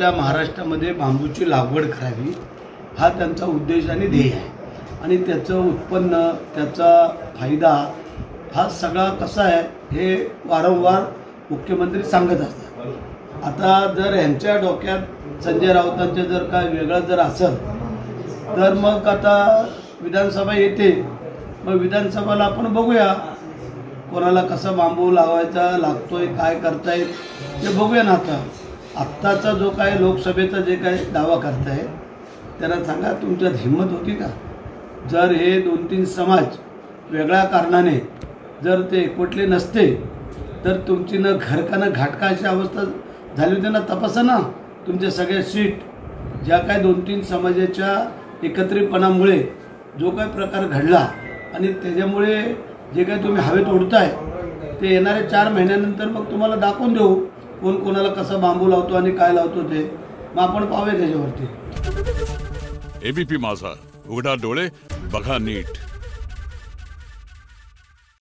आपल्या महाराष्ट्रामध्ये बांबूची लागवड करावी हा त्यांचा उद्देश आणि ध्येय आहे आणि त्याचं उत्पन्न त्याचा फायदा हा सगळा कसा आहे हे वारंवार मुख्यमंत्री सांगत असतात। आता जर यांच्या डोक्यात संजय राऊतांचे जर काय वेगळं जर असेल तर मग आता विधानसभा येते, मग विधानसभेला आपण बघूया कोणाला कसा बांबू लावायचा लागतोय काय करतायत ते बघूया ना। आत्ताचा जो काय लोकसभेचा जे काय दावा करताय त्यांना सांगा तुमच्यात हिंमत होती का? जर हे 2-3 समाज वेगळ्या कारणाने जर ते एकवटले नसते तर तुमची न घरका न घाटका अशी अवस्था झाली होती ना। तपासा ना तुमच्या सगळ्या सीट ज्या काय 2-3 समाजाच्या एकत्रितपणामुळे जो काय प्रकार घडला आणि त्याच्यामुळे जे काही तुम्ही हवेत उडताय ते येणाऱ्या 4 महिन्यानंतर मग तुम्हाला दाखवून देऊ कोण कोणाला कसा बांबू लावतो आणि काय लावतो ते मग आपण पाहूया त्याच्यावरती। एबीपी माझा, उघडा डोळे बघा नीट।